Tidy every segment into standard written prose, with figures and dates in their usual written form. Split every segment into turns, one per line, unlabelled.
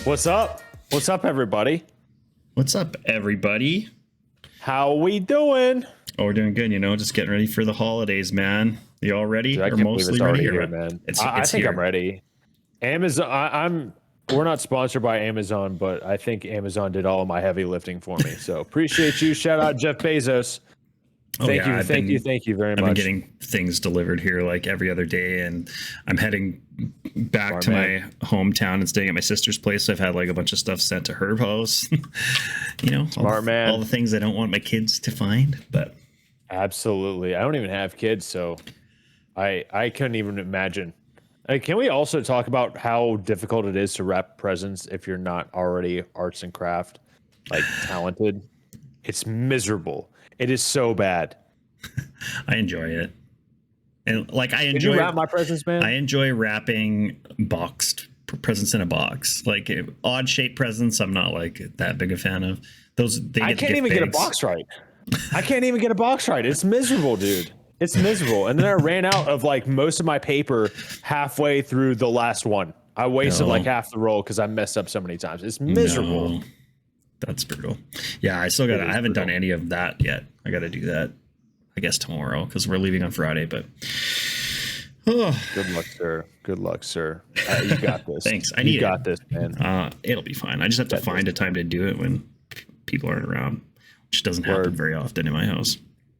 What's up? What's up, everybody?
What's up, everybody?
How we doing?
Oh, we're doing good. Just getting ready for the holidays, man. You all ready?
Dude, I
or
can't believe
mostly
it's
ready?
already here, man. I
It's
think
here.
I'm ready. Amazon. We're not sponsored by Amazon, but I think Amazon did all of my heavy lifting for me. So appreciate you. Shout out Jeff Bezos. Thank you very
I've been
much.
getting things delivered here like every other day, and I'm heading back to my hometown and staying at my sister's place. So I've had like a bunch of stuff sent to her house.
Smart man.
All the things I don't want my kids to find, but
Absolutely. I don't even have kids, so I couldn't even imagine. Can we also talk about how difficult it is to wrap presents if you're not already arts and craft like talented? It's miserable. It is so bad.
I enjoy it. And like
Can you wrap my presents, man?
I enjoy wrapping boxed presents in a box. Like odd shaped presents, I'm not like that big a fan of.
I can't even get a box right. It's miserable, dude. It's miserable. And then I ran out of like most of my paper halfway through the last one. I wasted like half the roll because I messed up so many times. It's miserable.
No, that's brutal. Yeah, I haven't done any of that yet. I got to do that, I guess, tomorrow because we're leaving on Friday. But
good luck, sir. Good luck, sir. You got this.
Thanks.
You got this, man.
It'll be fine. I just have to find a time to do it when people aren't around, which doesn't happen very often in my house.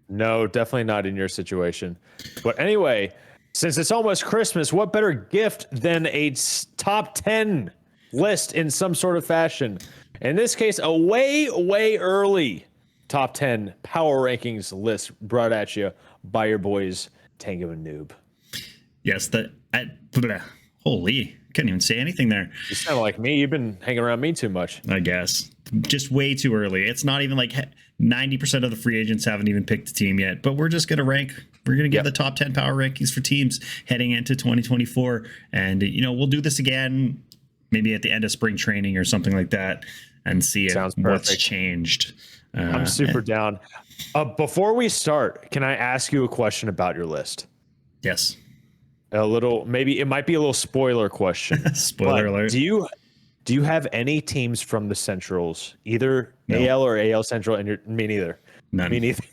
No, definitely not in your situation. But anyway, since it's almost Christmas, what better gift than a top 10 list in some sort of fashion? In this case, a way early top 10 power rankings list brought at you by your boys, Tango and Noob.
Yes, holy, couldn't even say anything there.
You sound like me. You've been hanging around me too much.
I guess. Just way too early. It's not even like 90% of the free agents haven't even picked a team yet, but we're just going to rank. We're going to give the top 10 power rankings for teams heading into 2024. And, we'll do this again, maybe at the end of spring training or something like that, and see what's changed.
I'm super down. Before we start, can I ask you a question about your list?
Yes.
Maybe it might be a little spoiler question.
Spoiler alert.
Do you have any teams from the Centrals, either AL or AL Central? And me neither.
None.
Me neither.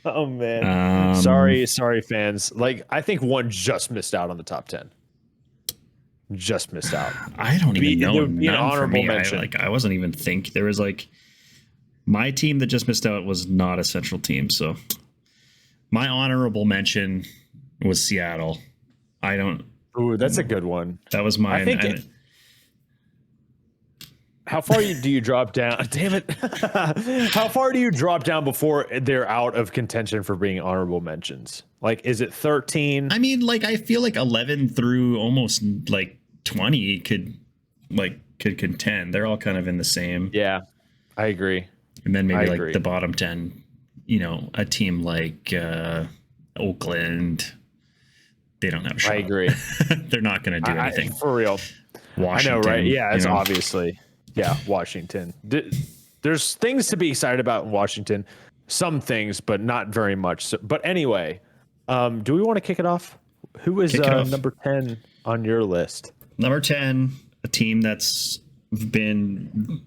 Oh man. Sorry, fans. Like I think one just missed out on the top 10. Just missed out.
I don't even know.
Be an honorable mention.
I wasn't even there was like my team that just missed out was not a Central team. So my honorable mention was Seattle.
Ooh, that's a good one.
That was mine.
I think how far do you drop down? Damn it. How far do you drop down before they're out of contention for being honorable mentions? Like, is it 13?
I mean, like, I feel like 11 through almost like 20 could contend. They're all kind of in the same.
Yeah, I agree.
And then maybe the bottom 10, a team like Oakland, they don't have a shot.
I agree.
They're not going to do anything.
For real.
Washington,
I know, right? Yeah, it's obviously. Yeah, Washington. There's things to be excited about in Washington. Some things, but not very much. So, but anyway, do we want to kick it off? Who is number 10 on your list?
Number 10, a team that's been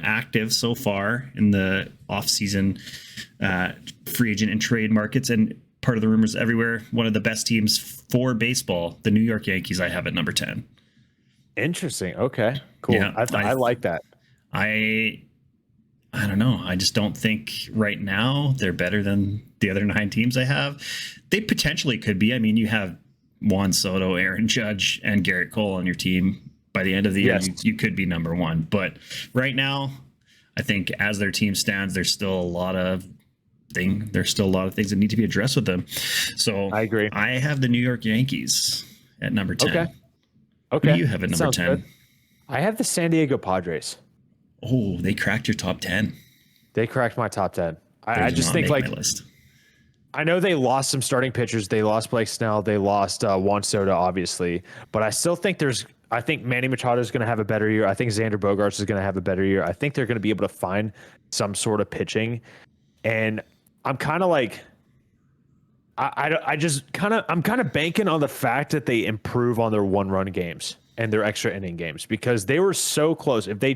active so far in the off-season free agent and trade markets, and part of the rumors everywhere. One of the best teams for baseball, the New York Yankees, I have at number 10.
Interesting. Okay, cool. Yeah, I like that.
I don't know. I just don't think right now they're better than the other 9 teams I have. They potentially could be. I mean, you have Juan Soto, Aaron Judge, and Garrett Cole on your team. By the end of the year, you could be number 1. But right now, I think as their team stands, there's still a lot of things that need to be addressed with them. So I
agree.
I have the New York Yankees at number 10.
Okay.
What do you have at number 10?
Good. I have the San Diego Padres.
Oh, they cracked your top 10.
They cracked my top 10. I just think like I know they lost some starting pitchers. They lost Blake Snell. They lost Juan Soto, obviously. But I still think I think Manny Machado is going to have a better year. I think Xander Bogaerts is going to have a better year. I think they're going to be able to find some sort of pitching. And I'm kind of like, I'm kind of banking on the fact that they improve on their 1-run games and their extra inning games, because they were so close. If they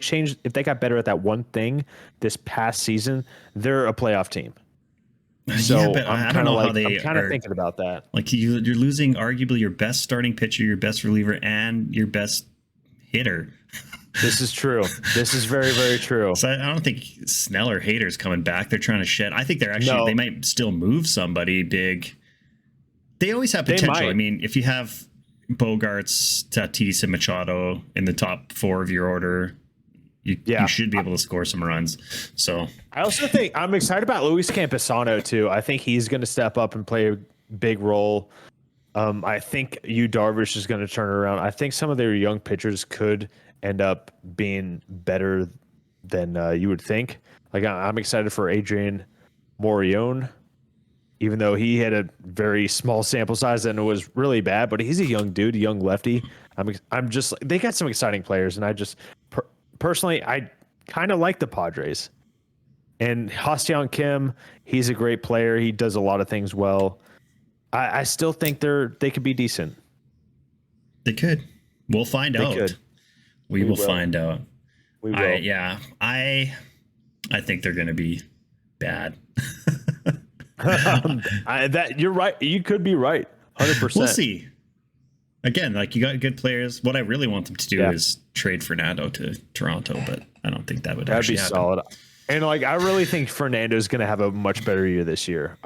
got better at that one thing this past season, they're a playoff team. So
Yeah, but I don't know how they
I'm kind of
are
thinking about that.
like you're losing arguably your best starting pitcher, your best reliever, and your best hitter.
This is true. This is very, very true.
So I don't think Snell or Hader's coming back. They're trying to shed. I think they might still move somebody big. They always have potential. I mean, if you have Bogarts, Tatis, and Machado in the top 4 of your order, you should be able to score some runs. So
I also think I'm excited about Luis Campusano too. I think he's going to step up and play a big role. I think Darvish is going to turn it around. I think some of their young pitchers could end up being better than you would think. Like I'm excited for Adrian Morejon, even though he had a very small sample size and it was really bad. But he's a young dude, a young lefty. I'm just they got some exciting players, and I just personally I kind of like the Padres. And Ha-Seong Kim, he's a great player. He does a lot of things well. I still think they could be decent.
They could. We'll find out.
Could.
We will find out.
We will.
I think they're going to be bad.
You're right. You could be right. 100%.
We'll see. Again, like you got good players. What I really want them to do is trade Fernando to Toronto, but I don't think that would actually happen.
Solid. And like I really think Fernando's going to have a much better year this year.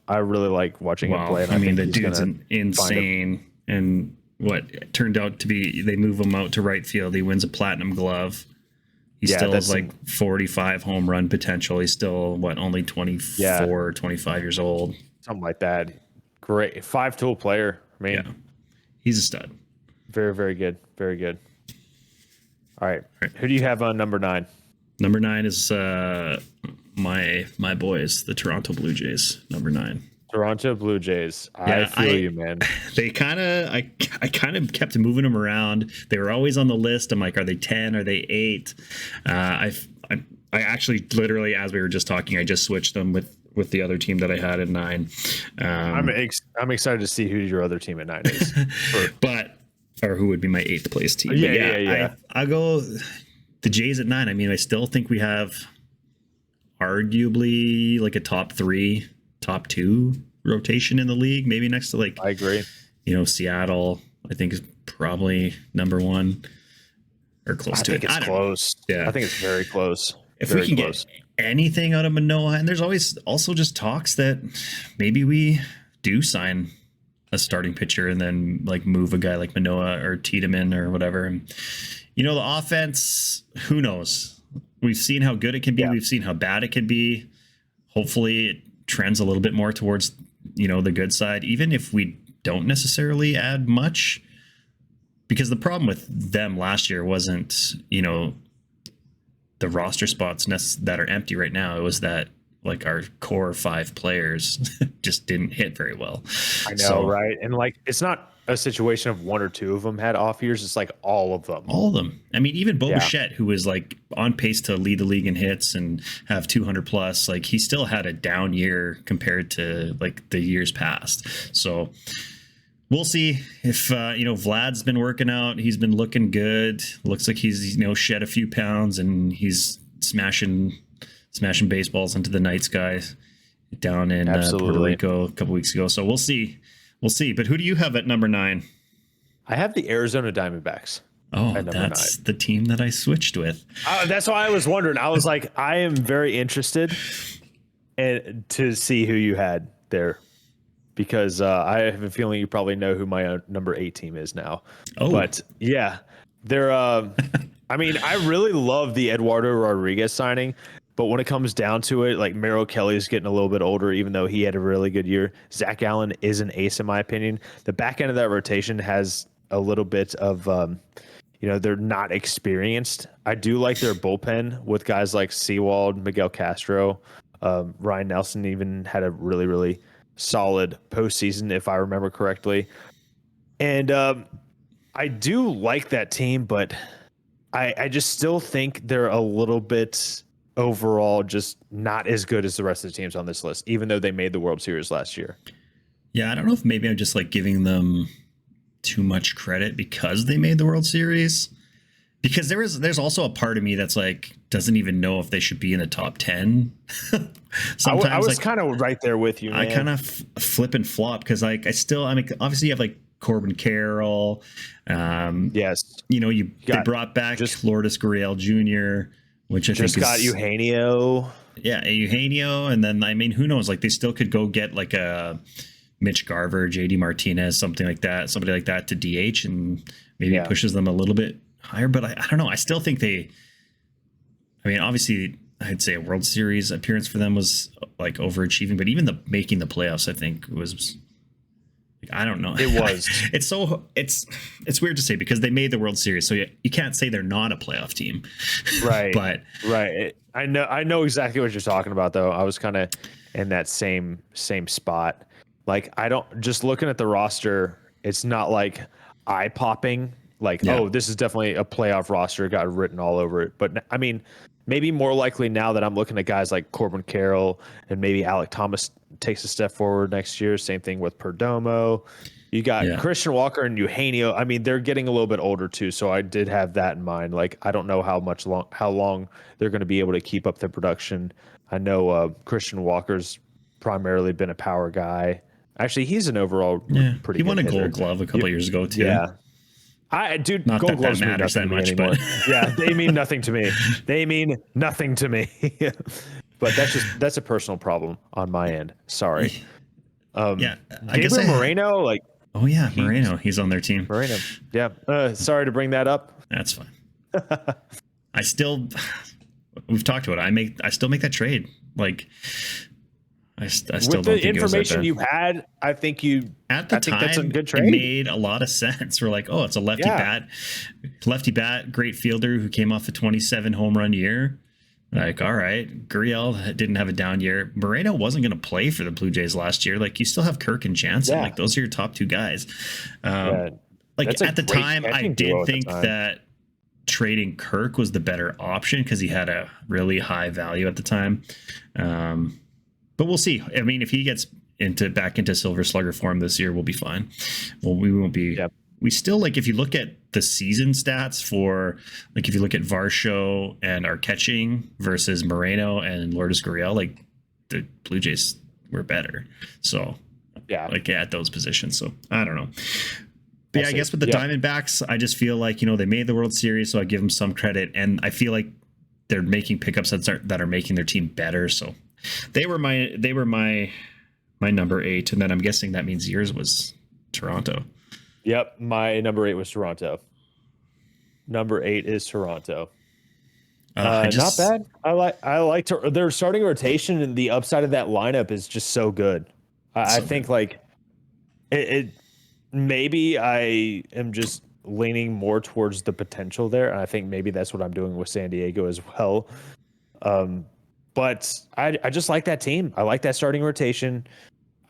I really like watching him play. And
I mean, the dude's insane. And what turned out to be, they move him out to right field. He wins a platinum glove. He still has like 45 home run potential. He's still only 24, 25 years old.
Something like that. Great. 5-tool player. I mean,
he's a stud.
Very, very good. Very good. All right. Who do you have on number 9?
Number 9 is my boys, the Toronto Blue Jays. Number 9.
Toronto Blue Jays. I feel you, man.
They I kind of kept moving them around. They were always on the list. I'm like, are they 10? Are they 8? I actually literally, as we were just talking, I just switched them with the other team that I had at 9.
I'm excited to see who your other team at 9 is.
Or who would be my 8th place team.
Yeah.
I'll go the Jays at 9. I mean, I still think we have arguably like a top 3, top 2 rotation in the league, maybe next to I
agree.
Seattle, I think is probably number 1 or close to it.
I think it's close.
Yeah.
I think it's very close.
If we can get anything out of Manoah, and there's always also just talks that maybe we do sign a starting pitcher and then move a guy like Manoah or Tiedemann or whatever. And, the offense, who knows? We've seen how good it can be. Yeah. We've seen how bad it can be. Hopefully it trends a little bit more towards, the good side, even if we don't necessarily add much, because the problem with them last year wasn't, the roster spots that are empty right now. It was that our core 5 players just didn't hit very well.
I know, right? And it's not a situation of 1 or 2 of them had off years. It's all of them.
All of them. I mean, even Bo Bichette, who was on pace to lead the league in hits and have 200 plus, he still had a down year compared to the years past. So we'll see if Vlad's been working out. He's been looking good. Looks like he's shed a few pounds and he's smashing baseballs into the night sky down in Puerto Rico a couple weeks ago. So we'll see. But who do you have at number 9?
I have the Arizona Diamondbacks.
Oh, that's 9. The team that I switched with.
That's why I was wondering. I was like, I am very interested to see who you had there, because I have a feeling you probably know who my number 8 team is now.
Oh,
but yeah, they're. I mean, I really love the Eduardo Rodriguez signing. But when it comes down to it, Merrill Kelly's getting a little bit older, even though he had a really good year. Zach Allen is an ace, in my opinion. The back end of that rotation has a little bit of, they're not experienced. I do like their bullpen with guys like Sewald, Miguel Castro. Ryan Nelson even had a really, really solid postseason, if I remember correctly. And I do like that team, but I just still think they're a little bit overall just not as good as the rest of the teams on this list, even though they made the World Series last year.
Yeah, I don't know if maybe I'm just giving them too much credit because they made the World Series. Because there's also a part of me that's like doesn't even know if they should be in the top 10. Sometimes
I was
like,
kind of right there with you, man.
I kind of flip and flop because like I mean obviously you have like Corbin Carroll.
Yes.
You know, they brought back Lourdes Gurriel Jr., which I think
just got Eugenio.
Yeah, Eugenio, and then I mean, who knows? Like they still could go get like a Mitch Garver, JD Martinez, something like that, somebody like that to DH, and maybe it pushes them a little bit higher. But I don't know. I still think I mean, obviously, I'd say a World Series appearance for them was like overachieving, but even making the playoffs, I think was. I don't know.
It was.
It's weird to say because they made the World Series, so you can't say they're not a playoff team,
right?
But
I know exactly what you're talking about, though. I was kind of in that same spot. Like I don't just looking at the roster, it's not like eye popping. Like oh, this is definitely a playoff roster. Got written all over it. But I mean, maybe more likely now that I'm looking at guys like Corbin Carroll and maybe Alec Thomas takes a step forward next year. Same thing with Perdomo. You got Christian Walker and Eugenio. I mean, they're getting a little bit older too, so I did have that in mind. Like, I don't know how long they're going to be able to keep up the production. I know Christian Walker's primarily been a power guy. Actually, he's an overall pretty.
He won a
hitter.
Gold Glove a couple years ago too.
Yeah.
Not
Gold Gloves
that
mean nothing
that much,
anymore.
but
yeah, they mean nothing to me. They mean nothing to me. But that's a personal problem on my end. Sorry.
I
guess Moreno, like.
Oh yeah, Moreno. He's on their team.
Moreno. Yeah. Sorry to bring that up.
That's fine. We've talked about it. I still make that trade. Like. I still
with
don't
the
think
information you had, I think
at the time
that's a good trade.
It made a lot of sense. We're like, oh, it's a lefty bat, great fielder who came off a 27 home run year. Like, all right, Gurriel didn't have a down year. Moreno wasn't going to play for the Blue Jays last year. Like, you still have Kirk and Jansen. Like, those are your top two guys. Like at the time, I did think that trading Kirk was the better option because he had a really high value at the time. But we'll see. I mean, if he gets back into Silver Slugger form this year, we'll be fine. Well, we won't be. Yep. We still like if you look at the season stats for like if you look at Varsho and our catching versus Moreno and Lourdes Gurriel, like the Blue Jays were better. So like at those positions. So I don't know. But yeah, I guess with the Diamondbacks, I just feel like they made the World Series, so I give them some credit, and I feel like they're making pickups that are making their team better. So. They were my number 8, and then I'm guessing that means yours was Toronto.
Yep, my number 8 was Toronto. Number 8 is Toronto. Not bad. I like their starting rotation, and the upside of that lineup is just so good. I think like it. Maybe I am just leaning more towards the potential there, and I think maybe that's what I'm doing with San Diego as well. But I just like that team. I like that starting rotation.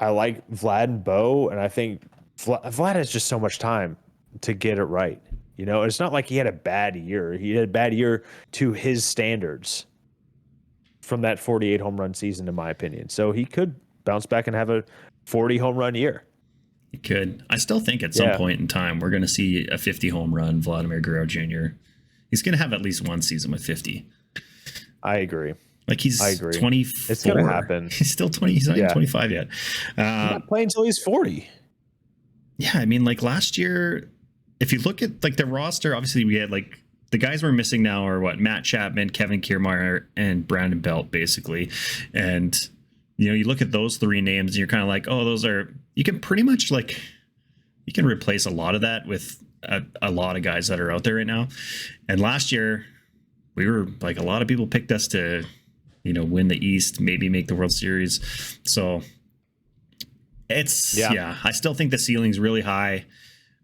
I like Vlad and Bo, and I think Vlad has just so much time to get it right. It's not like he had a bad year. He had a bad year to his standards from that 48 home run season, in my opinion. So he could bounce back and have a 40 home run year.
He could. I still think at some point in time we're going to see a 50 home run Vladimir Guerrero Jr. He's going to have at least one season with 50.
I agree.
Like he's 24.
It's going to happen.
He's still 20. He's not even 25 yet.
He's not playing until he's 40.
Yeah, I mean, like last year, if you look at like the roster, obviously we had like the guys we're missing now are Matt Chapman, Kevin Kiermaier, and Brandon Belt, basically. And you look at those 3 names, and you're kind of like, oh, those are you can pretty much like you can replace a lot of that with a lot of guys that are out there right now. And last year, we were like a lot of people picked us to. Win the East, maybe make the World Series. So it's, I still think the ceiling's really high.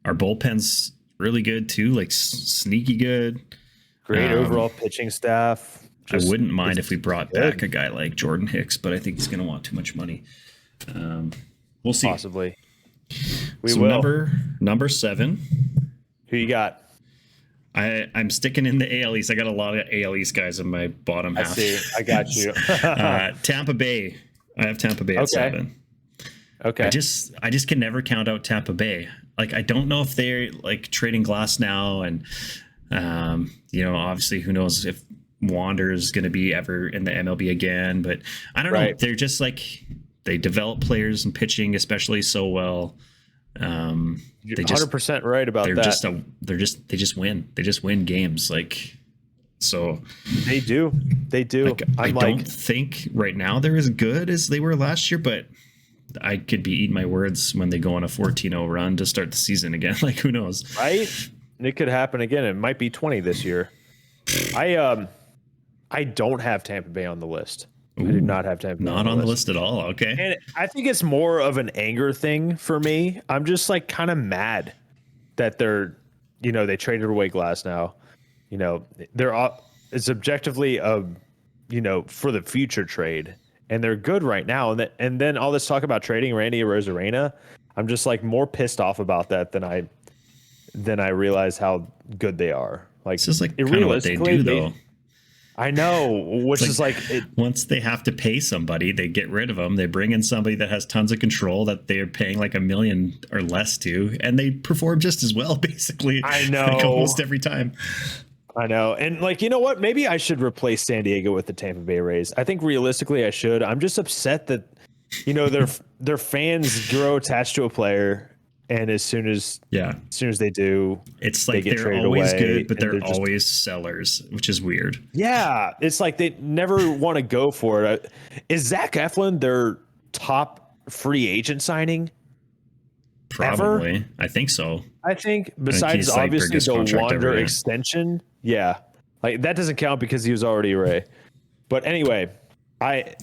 Our bullpen's really good too, like sneaky good.
Great overall pitching staff.
I wouldn't mind if we brought back a guy like Jordan Hicks, but I think he's going to want too much money. We'll see.
Possibly. We will.
Number 7.
Who you got?
I'm sticking in the AL East. I got a lot of AL East guys in my bottom half.
I see. I got you.
Tampa Bay. I have Tampa Bay at 7.
Okay.
I just can never count out Tampa Bay. like, I don't know if they're like trading Glass now, and obviously who knows if Wander's going to be ever in the MLB again, but I don't know. They're just like, they develop players and pitching, especially so well.
You're 100% right about that.
They just win. They just win games. Like, so
they do.
Like, I don't think right now they're as good as they were last year, but I could be eating my words when they go on a 14-0 run to start the season again. Like, who knows?
Right? It could happen again. It might be 20 this year. I don't have Tampa Bay on the list.
Ooh,
I do not have Tampa Bay
not on the list at all. Okay.
And I think it's more of an anger thing for me. I'm just like kind of mad that they traded away Glass now. It's objectively for the future trade, and they're good right now. And then all this talk about trading Randy Arozarena, I'm just like more pissed off about that than I realize how good they are. Like,
it's just like kind of what they do, though.
I know, which is like
once they have to pay somebody, they get rid of them. They bring in somebody that has tons of control that they're paying like $1 million or less to, and they perform just as well, basically.
I know,
like almost every time.
I know. And like, you know what? Maybe I should replace San Diego with the Tampa Bay Rays. I think realistically I should. I'm just upset that, their fans grow attached to a player, and as soon as they do,
it's like they're always good, but they're always sellers, which is weird.
Yeah. It's like they never want to go for it. Is Zach Eflin their top free agent signing?
Probably.
Ever?
I think so.
I think besides obviously the Wander extension. Yeah. Like that doesn't count because he was already a Ray. But anyway, I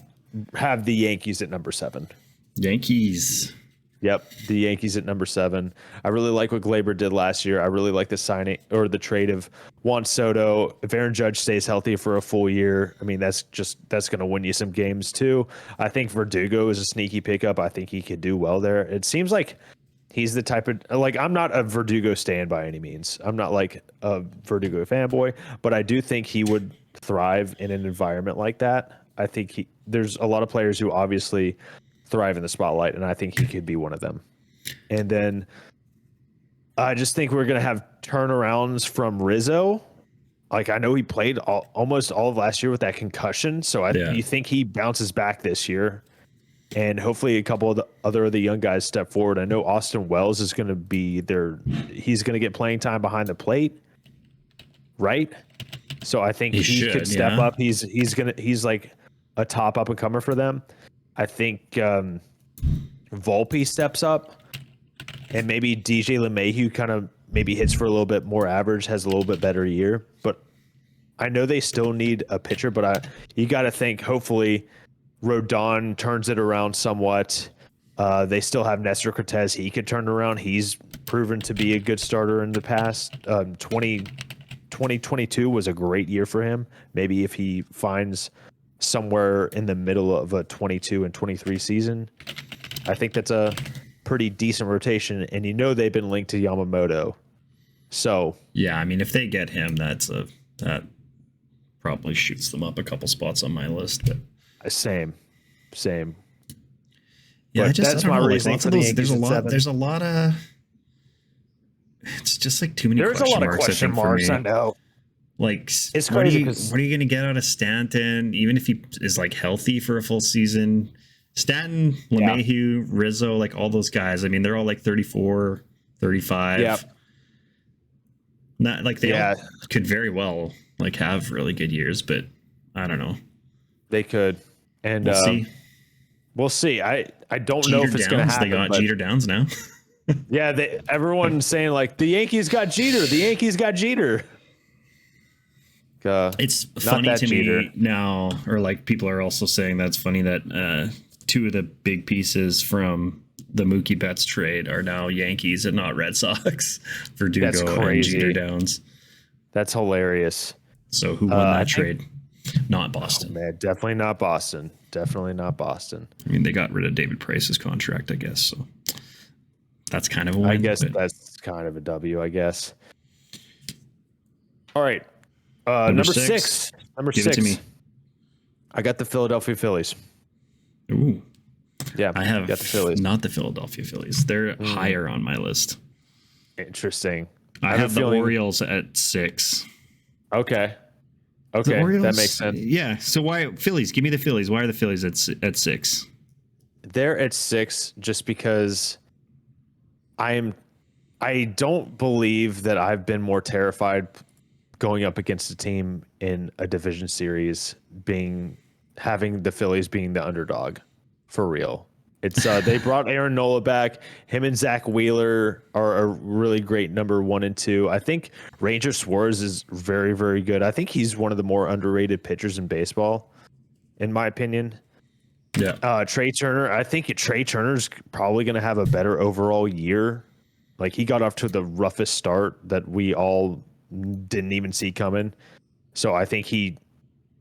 have the Yankees at number 7.
Yankees.
Yep. The Yankees at number 7. I really like what Glaber did last year. I really like the signing or the trade of Juan Soto. If Aaron Judge stays healthy for a full year, I mean, that's going to win you some games too. I think Verdugo is a sneaky pickup. I think he could do well there. It seems like he's the type of, like, I'm not a Verdugo stan by any means. I'm not like a Verdugo fanboy, but I do think he would thrive in an environment like that. I think there's a lot of players who obviously thrive in the spotlight, and I think he could be one of them. And then I just think we're going to have turnarounds from Rizzo. Like, I know he played almost all of last year with that concussion, so you think he bounces back this year. And hopefully a couple of the young guys step forward. I know Austin Wells is going to be there. He's going to get playing time behind the plate, right? So I think he could step up. He's like a top up and comer for them. I think Volpe steps up, and maybe DJ LeMahieu kind of maybe hits for a little bit more average, has a little bit better year. But I know they still need a pitcher, but you got to think hopefully Rodon turns it around somewhat. They still have Nestor Cortez. He could turn it around. He's proven to be a good starter in the past. 2022 was a great year for him. Maybe if he finds somewhere in the middle of a 22 and 23 season, I think that's a pretty decent rotation. And they've been linked to Yamamoto. So
yeah, I mean, if they get him, that probably shoots them up a couple spots on my list. But
Same.
Yeah,
but that's my reasoning for the Yankees.
There's a lot of. It's just like too many.
There's a lot of question marks. I know.
Like,
it's
what are
crazy.
You going to get out of Stanton? Even if he is like healthy for a full season, Stanton, LeMahieu, Rizzo, like all those guys. I mean, they're all like 34, 35.
Yeah.
Not like they all could very well like have really good years, but I don't know.
They could, and
we'll see.
We'll see. I don't
Jeter
know if it's going to happen.
They got Jeter Downs now.
Yeah, everyone's saying like the Yankees got Jeter. The Yankees got Jeter.
It's funny to me now, or like people are also saying that's funny that 2 of the big pieces from the Mookie Betts trade are now Yankees and not Red Sox. Verdugo and Jeter Downs.
That's hilarious.
So who won that trade? Not Boston.
Oh, man, definitely not Boston.
I mean, they got rid of David Price's contract, I guess. So that's kind of a win.
I guess that's kind of a W, I guess. All right. Number 6. Number
Give
6.
It to me.
I got the Philadelphia Phillies.
Ooh.
Yeah,
I have
got the Phillies.
Not the Philadelphia Phillies. They're higher on my list.
Interesting.
I have the Orioles at 6.
Okay.
The
Okay,
Orioles,
that makes sense.
Yeah. So why Phillies? Give me the Phillies. Why are the Phillies at 6?
They're at 6 just because I don't believe that I've been more terrified going up against a team in a division series having the Phillies being the underdog for real. It's they brought Aaron Nola back. Him and Zach Wheeler are a really great number 1 and 2. I think Ranger Suarez is very, very good. I think he's one of the more underrated pitchers in baseball, in my opinion.
Yeah.
Trey Turner. I think Trey Turner's probably going to have a better overall year. Like he got off to the roughest start that we all didn't even see coming. So I think he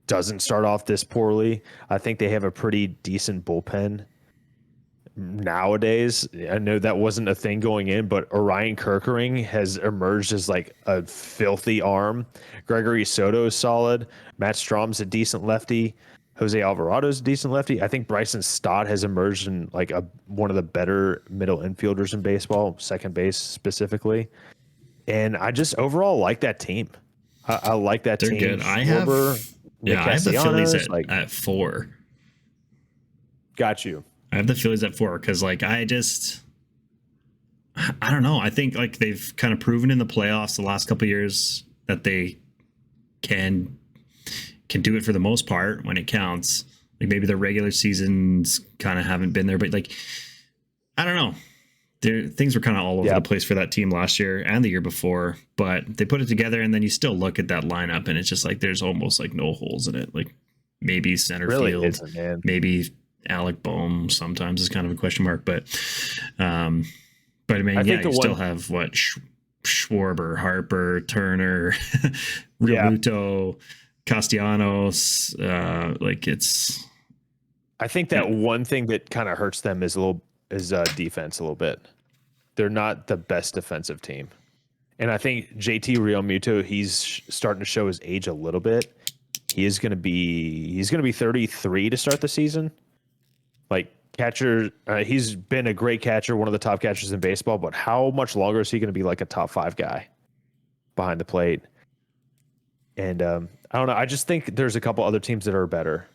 doesn't start off this poorly. I think they have a pretty decent bullpen nowadays. I know that wasn't a thing going in, but Orion Kerkering has emerged as like a filthy arm. Gregory Soto is solid. Matt Strom's a decent lefty. Jose Alvarado's a decent lefty. I think Bryson Stott has emerged in like one of the better middle infielders in baseball, second base specifically. And I just overall like that team. I like that
They're
team.
good.
I have
the Phillies at 4.
Got you.
I have the Phillies at 4 because like I don't know. I think like they've kind of proven in the playoffs the last couple of years that they can do it for the most part when it counts. Like maybe the regular seasons kind of haven't been there, but like I don't know. Things were kind of all over the place for that team last year and the year before, but they put it together, and then you still look at that lineup and it's just like there's almost like no holes in it. Like maybe center field, maybe Alec Boehm sometimes is kind of a question mark, but I mean, you still have what Schwarber, Harper, Turner, Realmuto, Castellanos.
I think that one thing that kind of hurts them is defense a little bit. They're not the best defensive team. And I think JT Realmuto, he's starting to show his age a little bit. He's going to be 33 to start the season. Like catcher, he's been a great catcher, one of the top catchers in baseball, but how much longer is he going to be like a top 5 guy behind the plate? And I don't know. I just think there's a couple other teams that are better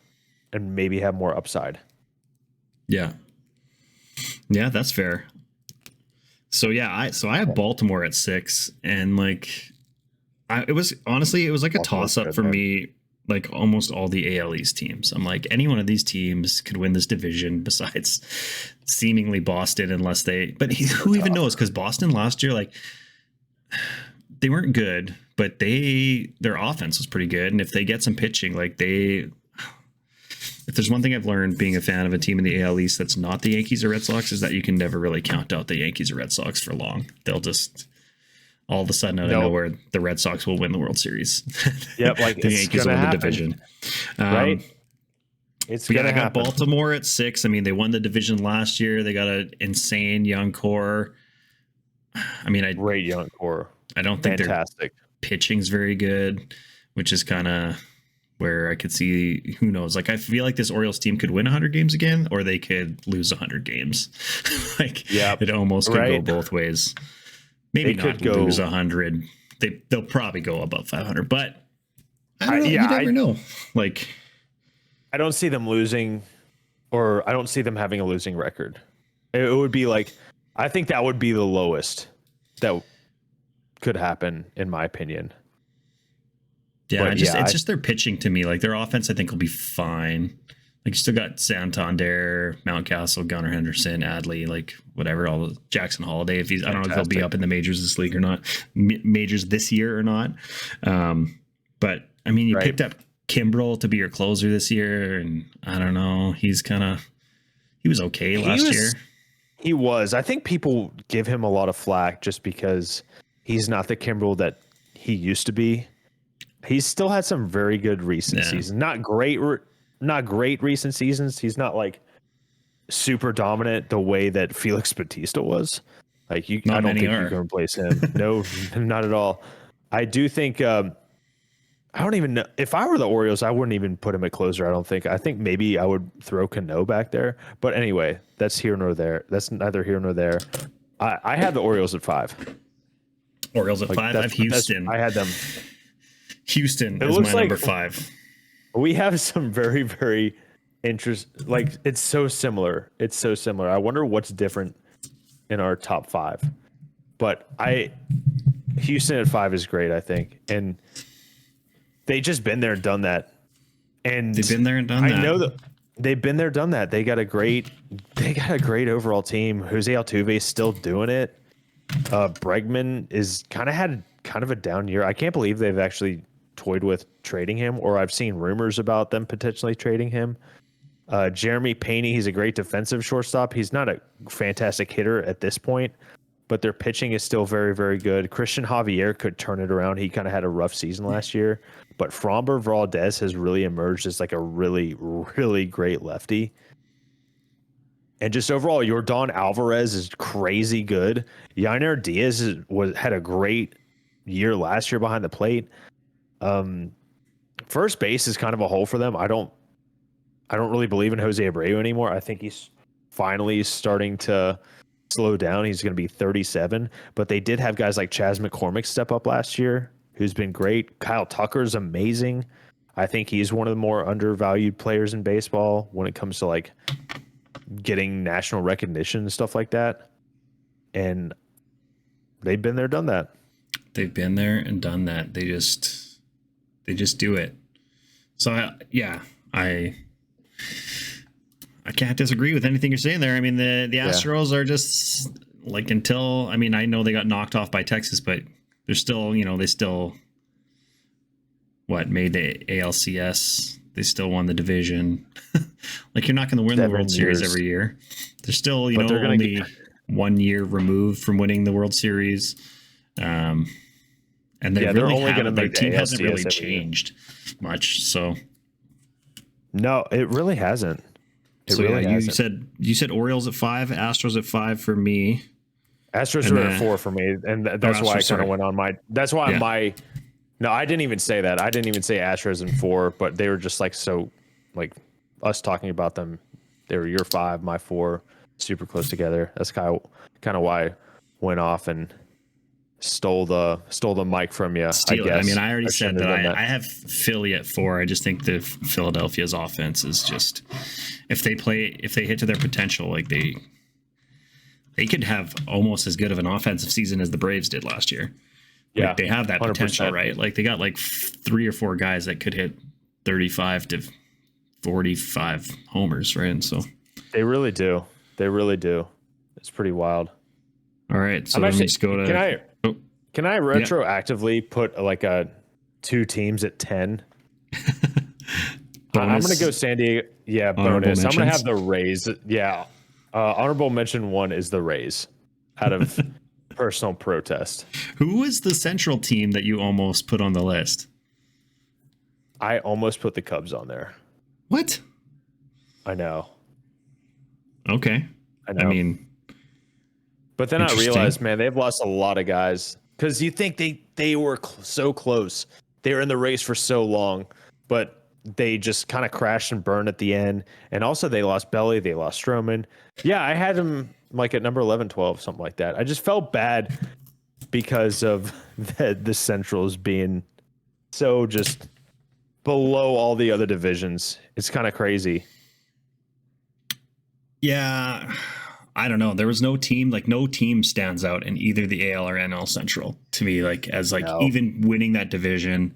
and maybe have more upside.
Yeah. Yeah, that's fair. So I have Baltimore at 6, and like it was like a toss up for me. Like almost all the AL East teams, I'm like any one of these teams could win this division besides seemingly Boston, unless who even knows? Because Boston last year, like they weren't good, but their offense was pretty good, and if they get some pitching, like if there's one thing I've learned being a fan of a team in the AL East that's not the Yankees or Red Sox is that you can never really count out the Yankees or Red Sox for long. They'll just all of a sudden out of nowhere, the Red Sox will win the World Series.
Yep, like
the Yankees win the division.
Right? It's gonna happen.
I got Baltimore at 6. I mean, they won the division last year. They got an insane young core. I mean,
great young core.
I don't think their
pitching's
very good, which is kind of where I could see, who knows? Like, I feel like this Orioles team could win 100 games again, or they could lose 100 games. It almost could go both ways. Maybe they not lose 100. They'll probably go above 500, but I don't know. You never know. Like,
I don't see them losing, or I don't see them having a losing record. It would be like, I think that would be the lowest that could happen, in my opinion.
Yeah, it's just their pitching to me. Like their offense, I think will be fine. Like you still got Santander, Mountcastle, Gunnar Henderson, Adley, like whatever, all the Jackson Holiday. I don't know if he'll be up in the majors this league or not, majors this year or not. But I mean, you picked up Kimbrel to be your closer this year, and I don't know. He was okay last year.
He was. I think people give him a lot of flack just because he's not the Kimbrel that he used to be. He's still had some very good recent seasons. Not great recent seasons. He's not like super dominant the way that Felix Bautista was. Like I don't think you can replace him. No, not at all. I do think I don't even know if I were the Orioles, I wouldn't even put him at closer. I don't think. I think maybe I would throw Cano back there. But anyway, that's here nor there. That's neither here nor there. I have the Orioles at 5.
Orioles at 5. I have Houston.
I had them.
Houston
It
is
looks
my
like
number 5.
we have some very, very like it's so similar. It's so similar. I wonder what's different in our top 5. But Houston at 5 is great, I think. And they just been there and done that. And
They've been there and done that.
I know that they've been there, done that. They got a great overall team. Jose Altuve is still doing it. Bregman had a down year. I can't believe they've actually toyed with trading him, or I've seen rumors about them potentially trading him. Jeremy Payne, he's a great defensive shortstop. He's not a fantastic hitter at this point, but their pitching is still very, very good. Christian Javier could turn it around. He kind of had a rough season last year, but Framber Valdez has really emerged as like a really, really great lefty. And just overall, Yordan Alvarez is crazy good. Yainer Diaz had a great year last year behind the plate. First base is kind of a hole for them. I don't really believe in Jose Abreu anymore. I think he's finally starting to slow down. He's going to be 37, but they did have guys like Chas McCormick step up last year, who's been great. Kyle Tucker's amazing. I think he's one of the more undervalued players in baseball when it comes to like getting national recognition and stuff like that. And they've been there, done that.
They've been there and done that. They just do it. So I can't disagree with anything you're saying there. I mean, the Astros are just like I know they got knocked off by Texas, but they're still, they still made the ALCS. They still won the division. Like, you're not going to win the World Series every year. They're still, only 1 year removed from winning the World Series. And they're only going to their team hasn't really changed much. So
no, it really hasn't.
You said Orioles at 5, Astros at 5 for me.
Astros are at 4 for me, and that's why I kind of went on my. That's why No, I didn't even say that. I didn't even say Astros in 4, but they were just like us talking about them. They were your 5, my 4, super close together. That's kind of why I went off and stole the mic from you. I guess.
I mean, I already said that I have Philly at 4. I just think that Philadelphia's offense is just, if they hit to their potential, like they could have almost as good of an offensive season as the Braves did last year. Yeah, like, they have that 100%. Potential, right? Like, they got like 3 or 4 guys that could hit 35 to 45 homers, right? And so
they really do. They really do. It's pretty wild.
All right, so let me just go to.
Can I retroactively put like 2 teams at 10? I'm gonna go San Diego. Yeah, bonus. I'm gonna have the Rays. Yeah, honorable mention 1 is the Rays, out of personal protest.
Who was the Central team that you almost put on the list?
I almost put the Cubs on there.
What?
I know.
Okay.
I know.
I mean,
but then I realized, man, they've lost a lot of guys, because you think they were so close. They were in the race for so long, but they just kind of crashed and burned at the end. And also they lost Belly. They lost Stroman. Yeah, I had them like at number 11, 12, something like that. I just felt bad because of the Centrals being so just below all the other divisions. It's kind of crazy.
Yeah, I don't know. There was no team stands out in either the AL or NL Central to me, even winning that division.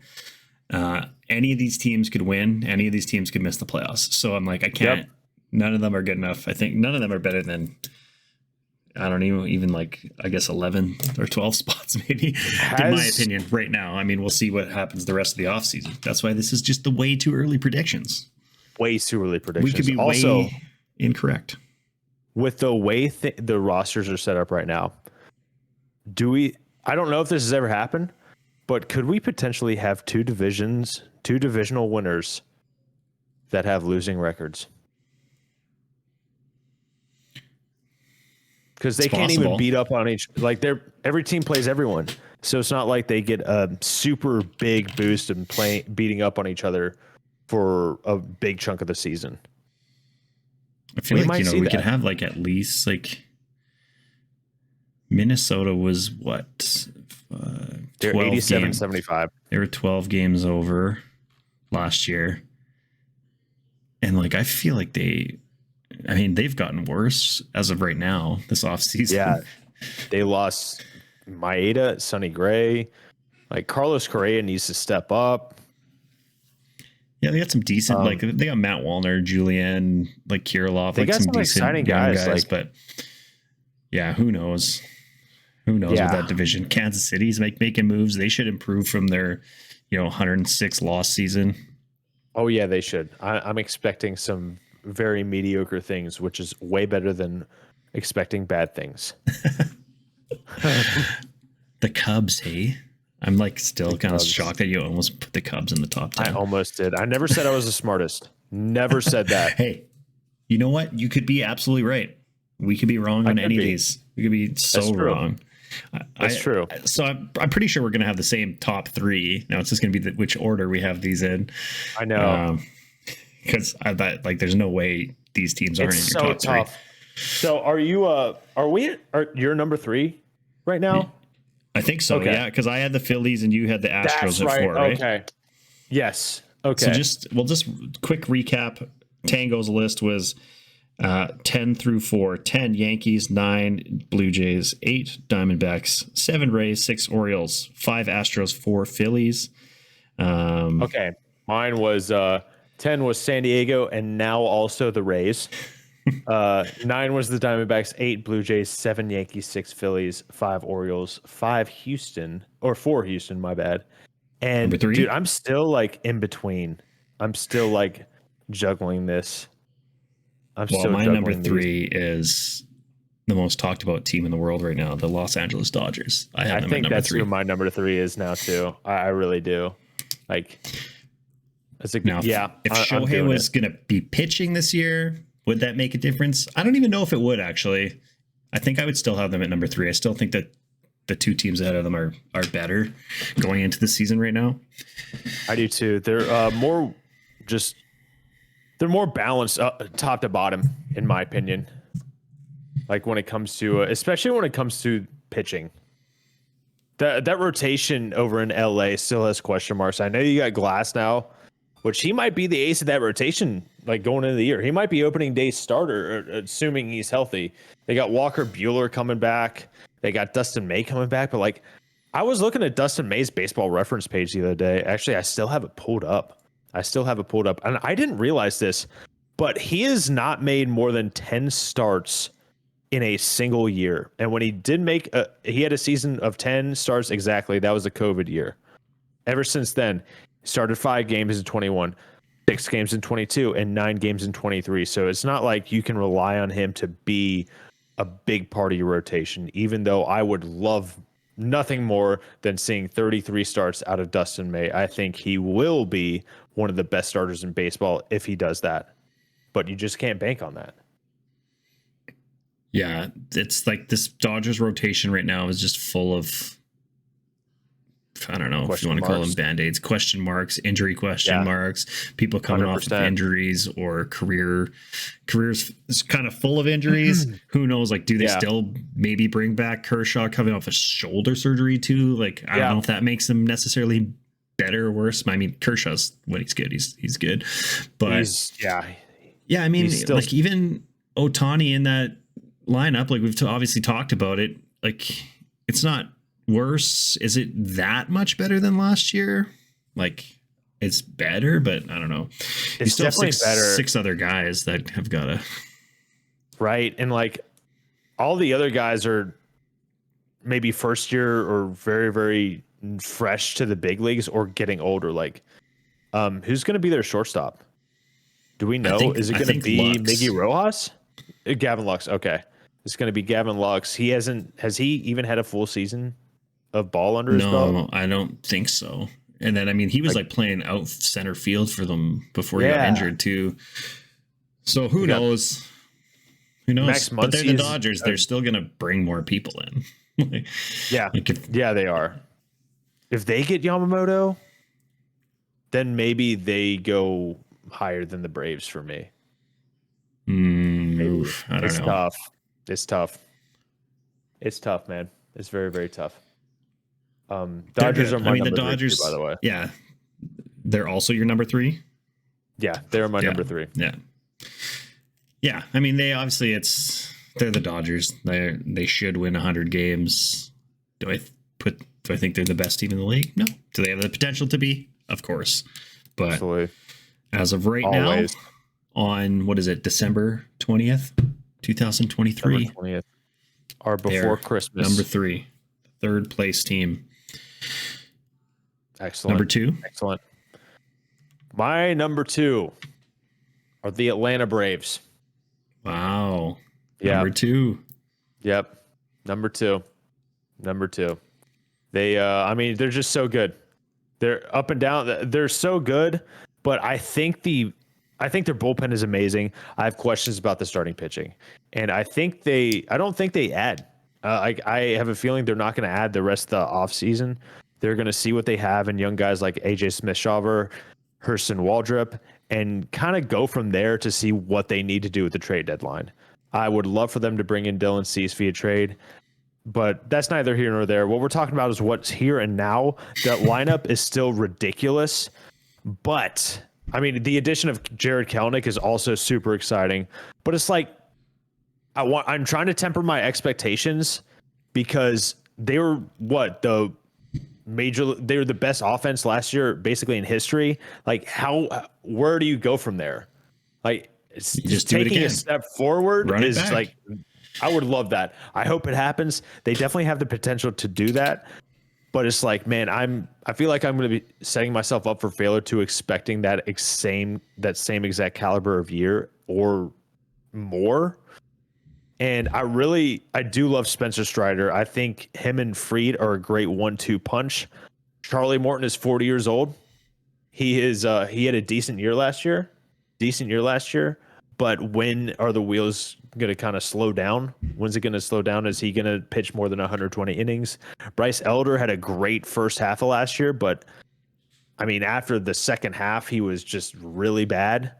Any of these teams could win. Any of these teams could miss the playoffs. So I'm like, I can't. Yep. None of them are good enough. I think none of them are better than, I don't even I guess 11 or 12 spots maybe, in my opinion, right now. I mean, we'll see what happens the rest of the offseason. That's why this is just the way too early predictions.
Way too early predictions.
We could be also way incorrect.
With the way the rosters are set up right now, I don't know if this has ever happened, but could we potentially have 2 divisional winners that have losing records? Because they can't even beat up on every team plays everyone. So it's not like they get a super big boost and beating up on each other for a big chunk of the season.
I feel we could have at least Minnesota was what,
They're
12
87
games.
75.
They were 12 games over last year. And like, I feel like they've gotten worse as of right now this offseason.
Yeah. They lost Maeda, Sonny Gray. Like Carlos Correa needs to step up.
Yeah, they got some decent, like they got Matt Wallner, Julian, like Kirilov,
They
like
got
some
some
decent
exciting
young
guys,
guys.
like-
But yeah, who knows? Who knows with that division? Kansas City's making moves. They should improve from their, 106 loss season.
Oh yeah, they should. I'm expecting some very mediocre things, which is way better than expecting bad things.
The Cubs, hey? I'm like still kind of
Cubs.
shocked that you almost put the Cubs in the top 10.
I almost did. I never said I was the smartest. Never said that.
Hey, you know what? You could be absolutely right. We could be wrong on any of these. We could be so wrong.
That's true.
So I'm pretty sure we're going to have the same top three. Now it's just going to be which order we have these in.
I know.
Because I bet like there's no way these teams aren't in your top
tough.
three.
So you're number 3 right now?
I think so.
Okay.
Yeah. Because I had the Phillies and you had the Astros
That's
at
right.
4, right?
Okay. Yes. Okay.
So we'll just quick recap. Tango's list was 10 through 4, 10 Yankees, 9 Blue Jays, 8 Diamondbacks, 7 Rays, 6 Orioles, 5 Astros, 4 Phillies.
Okay. Mine was 10 was San Diego and now also the Rays. 9 was the Diamondbacks, 8 Blue Jays, 7 Yankees, 6 Phillies, 5 Orioles, 4 Houston, my bad. And
Number 3?
dude, I'm still like in between. I'm still like juggling this.
My number 3 is the most talked about team in the world right now, the Los Angeles Dodgers. I think
that's
3.
who my number 3 is now too. I really do. Like, it's a
Now, if Shohei was going to be pitching this year, would that make a difference? I don't even know if it would, actually. I think I would still have them at number 3. I still think that the 2 teams ahead of them are better going into the season right now.
I do too. They're more balanced top to bottom, in my opinion. Like when it comes to, especially when it comes to pitching. That rotation over in LA still has question marks. I know you got Glass now, which he might be the ace of that rotation, like going into the year. He might be opening day starter, assuming he's healthy. They got Walker Buehler coming back. They got Dustin May coming back. But like, I was looking at Dustin May's baseball reference page the other day. Actually, I still have it pulled up. And I didn't realize this, but he has not made more than 10 starts in a single year. And when he did he had a season of 10 starts exactly. That was a COVID year. Ever since then, started 5 games in 21, 6 games in 22, and 9 games in 23. So it's not like you can rely on him to be a big part of your rotation, even though I would love nothing more than seeing 33 starts out of Dustin May. I think he will be one of the best starters in baseball if he does that. But you just can't bank on that.
Yeah, it's like this Dodgers rotation right now is just full of, I don't know if you want to call them band-aids, question marks, injury question marks, people coming 100%. Off of injuries or careers is kind of full of injuries. Who knows? Like, do they still maybe bring back Kershaw coming off a shoulder surgery too? Like, I don't know if that makes them necessarily better or worse. I mean, Kershaw's when he's good, he's good, but I mean, still, like even Ohtani in that lineup, like we've obviously talked about it, like it's not worse. Is it that much better than last year? Like it's better, but I don't know.
It's you still definitely
have
better.
6 other guys that have got to
right, and like all the other guys are maybe first year or very very fresh to the big leagues or getting older. Like, who's going to be their shortstop? Do we know? Is it going to be Lux. Miggy Rojas? Gavin Lux. Okay, it's going to be Gavin Lux. Has he even had a full season of ball under his belt?
No, I don't think so. And then, I mean, he was like playing out center field for them before he got injured too. So who knows? Who knows?
Max
but they're the Dodgers. They're still going to bring more people in.
They are. If they get Yamamoto, then maybe they go higher than the Braves for me.
I don't know.
It's tough. It's tough, man. It's very, very tough. Dodgers
good.
are my
I mean, the
number 3
Dodgers,
too, by the way.
yeah, they're also your number 3.
Yeah, they're my number 3.
Yeah. Yeah. I mean, they're the Dodgers. They should win 100 games. Do I think they're the best team in the league? No. Do they have the potential to be? Of course. But
Absolutely.
as of right
Always.
now, on what is it, December 20th, 2023,
December 20th. Or before Christmas.
Number 3, third place team.
Excellent.
Number 2.
Excellent. My number 2 are the Atlanta Braves.
Wow.
Yeah.
Number 2.
Yep. Number two. They, I mean, they're just so good. They're up and down. They're so good, but I think their bullpen is amazing. I have questions about the starting pitching, and I don't think they add. I have a feeling they're not going to add the rest of the offseason. They're going to see what they have in young guys like AJ Smith-Shawver, Hurston Waldrop, and kind of go from there to see what they need to do with the trade deadline. I would love for them to bring in Dylan Cease via trade, but that's neither here nor there. What we're talking about is what's here and now. That lineup is still ridiculous, but I mean, the addition of Jared Kelenic is also super exciting. But it's like I'm trying to temper my expectations because they were they were the best offense last year, basically in history. Like, where do you go from there? Like, it's just taking a step forward is like, I would love that. I hope it happens. They definitely have the potential to do that. But it's like, man, I feel like I'm going to be setting myself up for failure to expecting that same exact caliber of year or more. And I do love Spencer Strider. I think him and Fried are a great 1-2 punch. Charlie Morton is 40 years old. He had a decent year last year. But when are the wheels going to kind of slow down? When's it going to slow down? Is he going to pitch more than 120 innings? Bryce Elder had a great first half of last year, but I mean, after the second half, he was just really bad.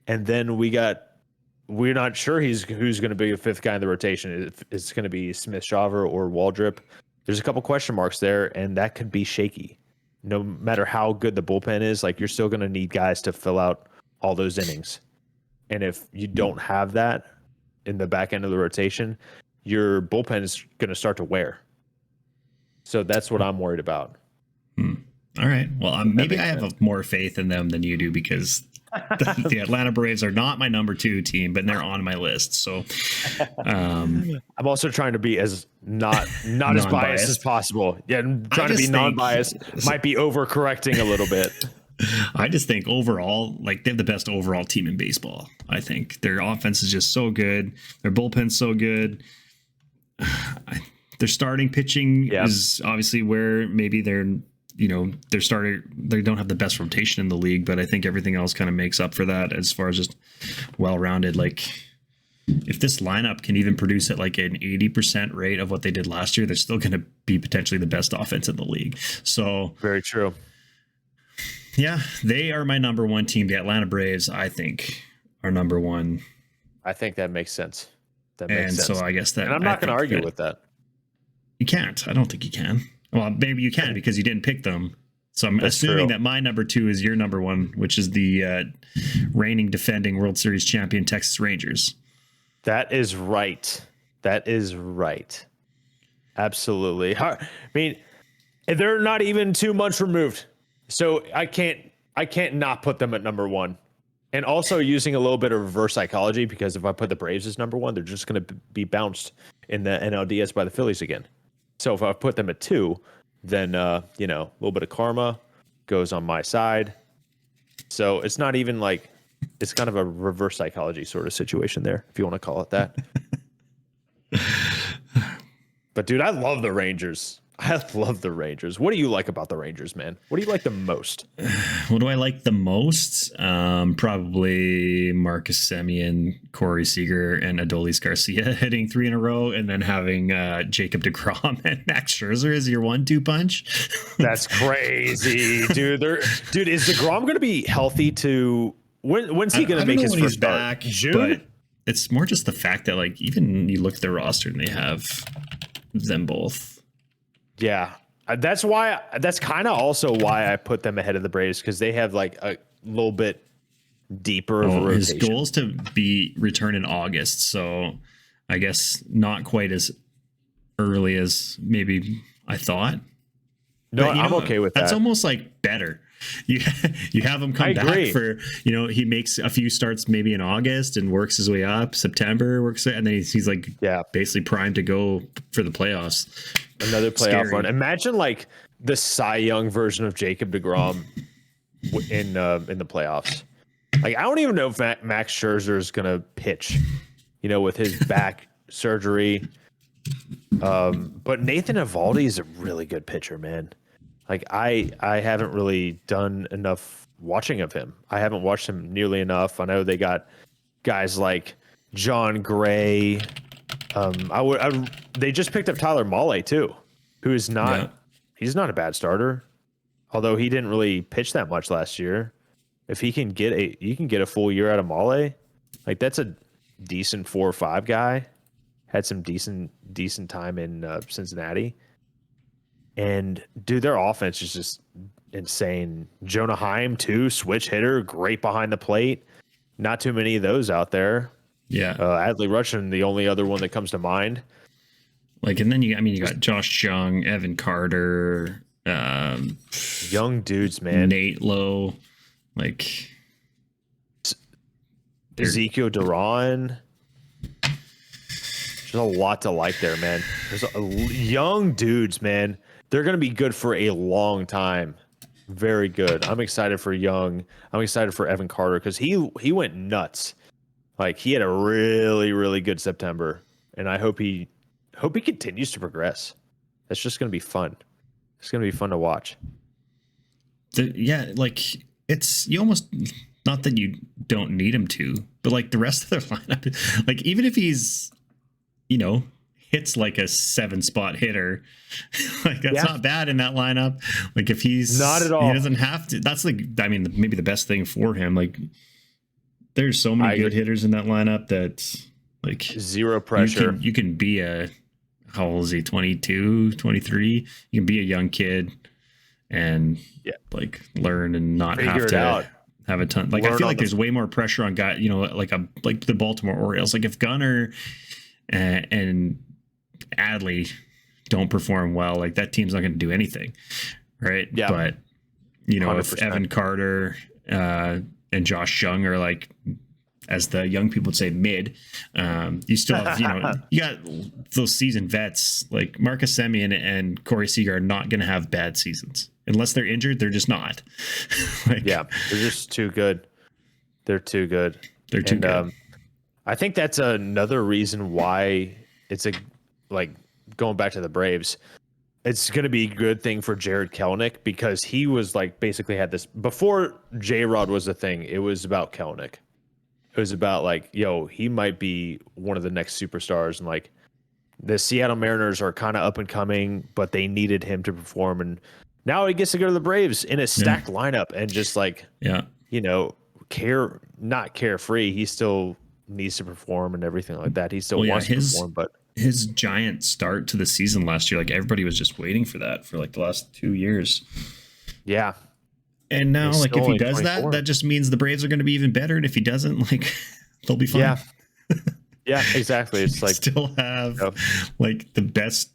And then we're not sure who's going to be a fifth guy in the rotation. If it's going to be Smith-Shawver or Waldrop. There's a couple question marks there, and that could be shaky. No matter how good the bullpen is, like, you're still going to need guys to fill out all those innings. And if you don't have that in the back end of the rotation, your bullpen is going to start to wear. So that's what I'm worried about.
All right. Well, maybe I have more faith in them than you do, because the Atlanta Braves are not my number 2 team, but they're on my list. So
I'm also trying to be as not as biased as possible. Yeah, I'm trying to be non-biased. Might be overcorrecting a little bit.
I just think overall, like, they have the best overall team in baseball. I think their offense is just so good. Their bullpen's so good. Their starting pitching is obviously where maybe they don't have the best rotation in the league, but I think everything else kind of makes up for that as far as just well-rounded. Like, if this lineup can even produce at like an 80% rate of what they did last year, they're still going to be potentially the best offense in the league. So very true. Yeah, they are my number 1 team. The Atlanta Braves, I think, are number 1.
I think that makes sense. That makes sense.
So I guess that,
and I'm not going to argue with that.
You can't. I don't think you can. Well, maybe you can because you didn't pick them. So I'm assuming that my number 2 is your number 1, which is the reigning defending World Series champion Texas Rangers.
That is right. Absolutely. I mean, they're not even 2 months removed. So I can't not put them at number 1. And also using a little bit of reverse psychology, because if I put the Braves as number 1, they're just going to be bounced in the NLDS by the Phillies again. So if I put them at 2, then a little bit of karma goes on my side. So it's not even like, it's kind of a reverse psychology sort of situation there, if you want to call it that. But dude, I love the Rangers. What do you like about the Rangers, man? What do you like the most?
What do I like the most? Probably Marcus Semien, Corey Seager, and Adolis Garcia hitting 3 in a row, and then having Jacob deGrom and Max Scherzer as your 1-2 punch.
That's crazy, dude. Dude, is deGrom going to be healthy to when's he going to make his first start?
Back, June? But it's more just the fact that, like, even you look at the roster and they have them both.
Yeah, That's why. That's kind of also why I put them ahead of the Braves, because they have like a little bit deeper of a
His
rotation.
goal is to be return in August, so I guess not quite as early as maybe I thought.
No,
But,
I'm okay with
that's
that.
almost like better. You you have him come
I
back
agree.
for, he makes a few starts maybe in August and works his way up. September works, and then he's like basically primed to go for the playoffs.
Another playoff run. Imagine like the Cy Young version of Jacob deGrom in the playoffs. Like, I don't even know if Max Scherzer is gonna pitch, with his back surgery. But Nathan Eovaldi is a really good pitcher, man. Like, I haven't really done enough watching of him. I haven't watched him nearly enough. I know they got guys like John Gray. They just picked up Tyler Mahle too, who is not. He's not a bad starter, although he didn't really pitch that much last year. If he can get a full year out of Mahle, like, that's a decent 4 or 5 guy. Had some decent time in Cincinnati. And dude, their offense is just insane. Jonah Heim too, switch hitter, great behind the plate. Not too many of those out there.
Yeah.
Adley Rutschman, the only other one that comes to mind.
Like, and then you got Josh Jung, Evan Carter,
young dudes, man.
Nate Lowe, like
Ezekiel Duran. There's a lot to like there, man. There's young dudes, man. They're going to be good for a long time. Very good. I'm excited for Young. I'm excited for Evan Carter, because he went nuts. Like, he had a really, really good September, and I hope he continues to progress. That's just going to be fun. It's going to be fun to watch.
Like, you almost, not that you don't need him to, but like the rest of their lineup, like, even if he's, hits like a 7-spot hitter, like, that's not bad in that lineup. Like, if he's
not at all,
he doesn't have to. That's like, maybe the best thing for him. Like, there's so many good hitters in that lineup that, like,
zero pressure.
You can be how old is he? 22, 23. You can be a young kid and like learn and not have to have a ton. Like, I feel like there's way more pressure on guys, like the Baltimore Orioles. Like, if Gunnar and Adley don't perform well, like, that team's not going to do anything, right?
Yeah.
But if
100%.
Evan Carter and Josh Jung are, like, as the young people would say, mid, you still have, you got those seasoned vets like Marcus Semien and Corey Seager are not going to have bad seasons unless they're injured. They're just not.
They're just too good. They're too good.
They're too good.
I think that's another reason why it's going back to the Braves. It's going to be a good thing for Jared Kelenic, because he was like basically had this before J-Rod was a thing. It was about Kelenic. It was about like, he might be one of the next superstars, and like the Seattle Mariners are kind of up and coming, but they needed him to perform, and now he gets to go to the Braves in a stacked lineup and just like not carefree. He still needs to perform and everything like that. He still wants to perform, but
his giant start to the season last year, like, everybody was just waiting for that for like the last 2 years.
Yeah.
And now, like, if he does 24. that just means the Braves are going to be even better. And if he doesn't, like, they'll be fine.
Yeah. Yeah, exactly. It's like,
still have like the best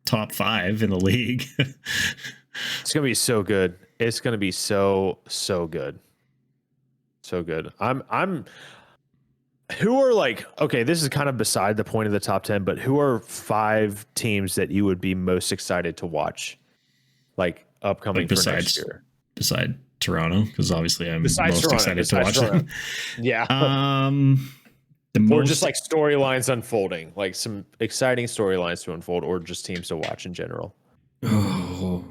top 5 in the league.
It's going to be so good. It's going to be so good. So good. Who are, like, okay, this is kind of beside the point of the top 10, but who are 5 teams that you would be most excited to watch, like, upcoming for next year?
Beside Toronto, because obviously I'm most excited to watch them.
Yeah. Or just like storylines unfolding, like some exciting storylines to unfold, or just teams to watch in general.
Oh,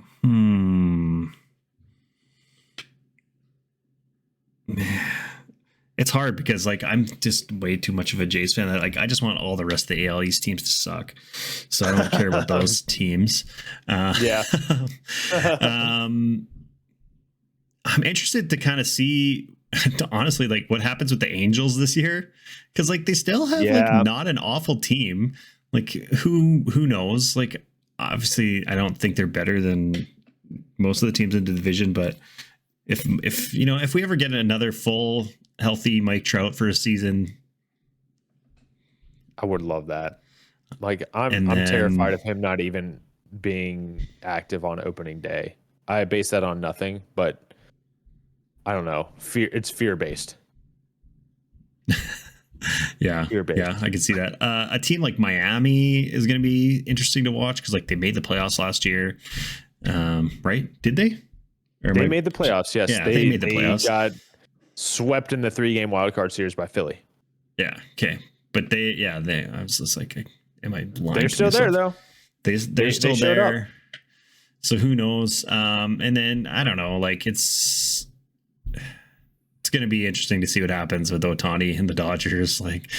it's hard because, like, I'm just way too much of a Jays fan that, like, I just want all the rest of the AL East teams to suck, so I don't care about those teams. I'm interested to kind of see, honestly, like, what happens with the Angels this year, because, like, they still have like not an awful team. Like, who knows? Like, obviously, I don't think they're better than most of the teams in the division, but if you know, if we ever get another full healthy Mike Trout for a season,
I would love that. Like
and
I'm
then
terrified of him not even being active on opening day. I base that on nothing, but I don't know. It's fear based.
yeah,
Fear-based.
yeah, I can see that. A team like Miami is going to be interesting to watch because like they made the playoffs last year, right? Did they?
They made the playoffs. Yes,
yeah, they made the playoffs.
Got swept in the 3-game wildcard series by Philly.
Yeah. Okay. But they. I was just like, am I lying?
They're still there though.
They're still there. So who knows? And then I don't know. Like it's going to be interesting to see what happens with Ohtani and the Dodgers. Like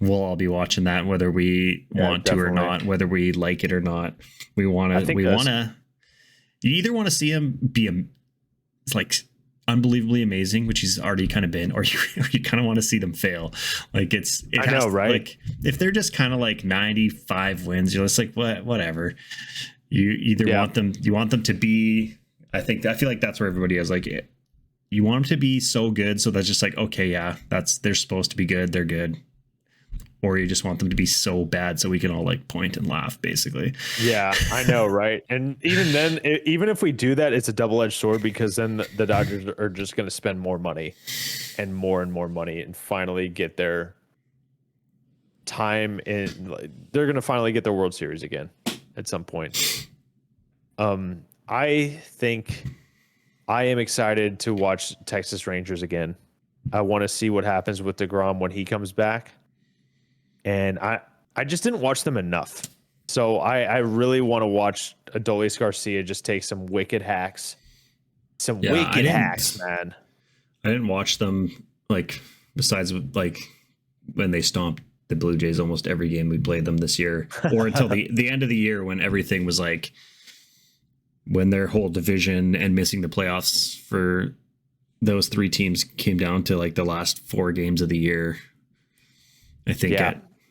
we'll all be watching that, whether we want to or not, whether we like it or not. We want to. You either want to see him be like unbelievably amazing, which he's already kind of been, or you kind of want to see them fail. Like I know, right? Like if they're just kind of like 95 wins, you're just like whatever. You either want them to be. I feel like that's where everybody is. Like you want them to be so good, so that's just like okay, yeah, they're supposed to be good, they're good. Or you just want them to be so bad so we can all like point and laugh, basically.
Yeah, I know, right? And even then, even if we do that, it's a double-edged sword because then the Dodgers are just going to spend more money and more money and finally get their time in. They're going to finally get their World Series again at some point. I think I am excited to watch Texas Rangers again. I want to see what happens with DeGrom when he comes back. And I just didn't watch them enough. So I really want to watch Adolis Garcia just take some wicked hacks. Wicked hacks, man.
I didn't watch them, like, besides, like, when they stomped the Blue Jays almost every game we played them this year. Or until the end of the year when everything was, like, when their whole division and missing the playoffs for those 3 teams came down to, like, the last 4 games of the year.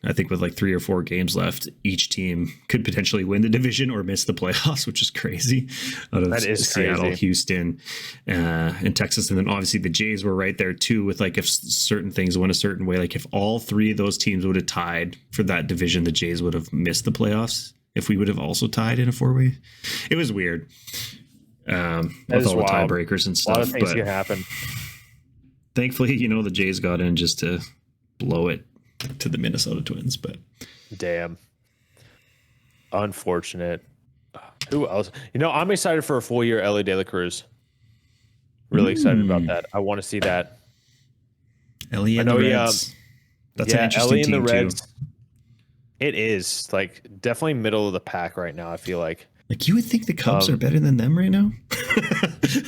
I think with like 3 or 4 games left, each team could potentially win the division or miss the playoffs, which is crazy.
That is
Seattle,
crazy.
Houston, and Texas. And then obviously the Jays were right there too with like if certain things went a certain way, like if all 3 of those teams would have tied for that division, the Jays would have missed the playoffs if we would have also tied in a 4-way. It was weird. With all the tiebreakers and stuff.
A lot of things can happen.
Thankfully, the Jays got in just to blow it to the Minnesota Twins, but
damn, unfortunate. Who else? I'm excited for a full year Ellie De La Cruz. Really excited about that. I want to see that.
Ellie and the Reds. That's an interesting
Ellie
team
and the Reds.
too.
It is like definitely middle of the pack right now. I feel like.
Like you would think the Cubs are better than them right now.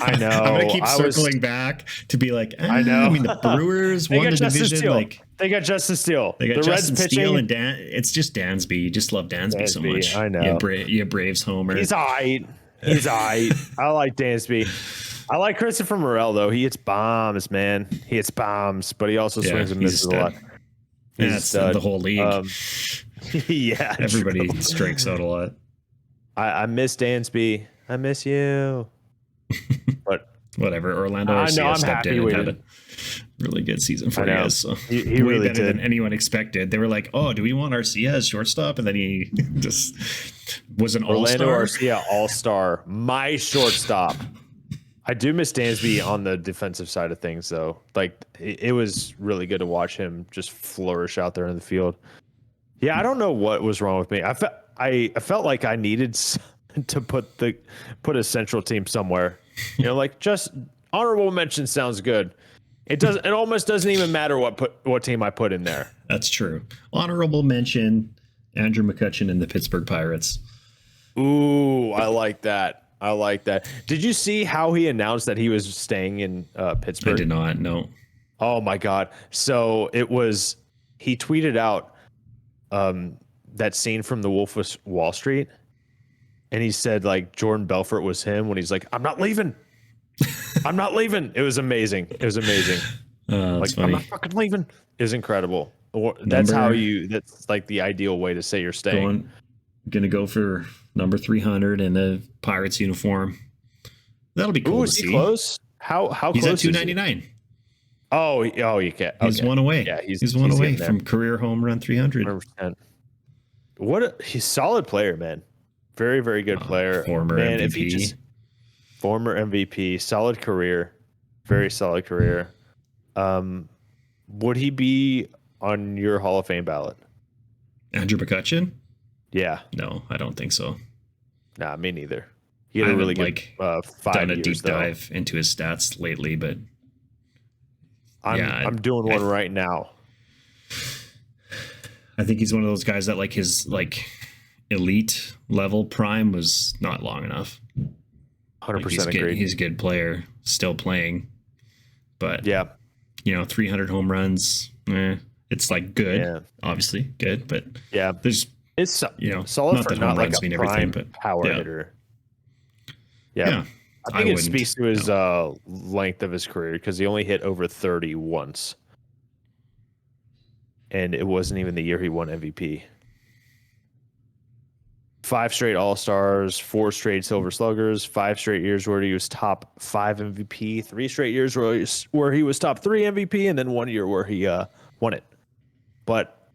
I know.
I'm gonna keep circling back to be like,
I know.
I mean, the Brewers won the division.
Steele.
Like
they got Justin Steele.
They got
the
Justin
Reds
Steele
pitching.
and it's just Dansby. You just love Dansby so much.
I know.
You Braves homer.
He's all right. I like Dansby. I like Christopher Morel though. He hits bombs, man. He hits bombs, but he also swings and misses a lot.
That's the whole league.
Yeah,
everybody strikes out a lot.
I miss Dansby. I miss you. But
whatever. Orlando Arcia stepped in and had a really good season for you guys. So
he
way
really
better
did.
than anyone expected. They were like, "Oh, do we want Arcia as shortstop?" And then he just was an
Orlando
all-star.
Arcia all-star. My shortstop. I do miss Dansby on the defensive side of things, though. Like it was really good to watch him just flourish out there in the field. Yeah, I don't know what was wrong with me. I felt like I needed to put a central team somewhere. Like just honorable mention sounds good. It almost doesn't even matter what team I put in there.
That's true. Honorable mention: Andrew McCutchen and the Pittsburgh Pirates.
Ooh, I like that. Did you see how he announced that he was staying in Pittsburgh?
I did not. No.
Oh my God. So he tweeted out that scene from The Wolf of Wall Street. And he said like Jordan Belfort was him when he's like, I'm not leaving. It was amazing. That's like, funny. I'm not fucking leaving. It was incredible. That's like the ideal way to say you're staying.
gonna go for number 300 in the Pirates uniform. That'll be cool
Ooh,
to
is he
see.
close? How
He's
close
at
is he?
299.
Oh, you can't.
He's
Okay.
one away.
Yeah,
he's one away
getting there.
from career home run 300.
100%. He's a solid player, man. Very, very good player.
Former
Man,
MVP.
if he just former MVP, solid career, very solid career. Would he be on your Hall of Fame ballot?
Andrew McCutcheon?
Yeah.
No, I don't think so.
Nah, me neither. He had
I
a really
haven't,
good 5
done a
years,
deep
though.
dive into his stats lately, but
I'm doing one right now.
I think he's one of those guys that like his like elite level prime was not long enough.
100%
agree.
agreed.
He's a good player, still playing, but
Yeah.
300 home runs. It's like good, obviously good, but
yeah,
there's
it's solid
not
for
that
not
home
like
runs
a
mean
prime
everything, but
power hitter. Yeah. I think it speaks to his length of his career because he only hit over 30 once. And it wasn't even the year he won MVP. 5 straight All-Stars, 4 straight Silver Sluggers, 5 straight years where he was top 5 MVP, 3 straight years where he was top 3 MVP, and then 1 year where he won it. But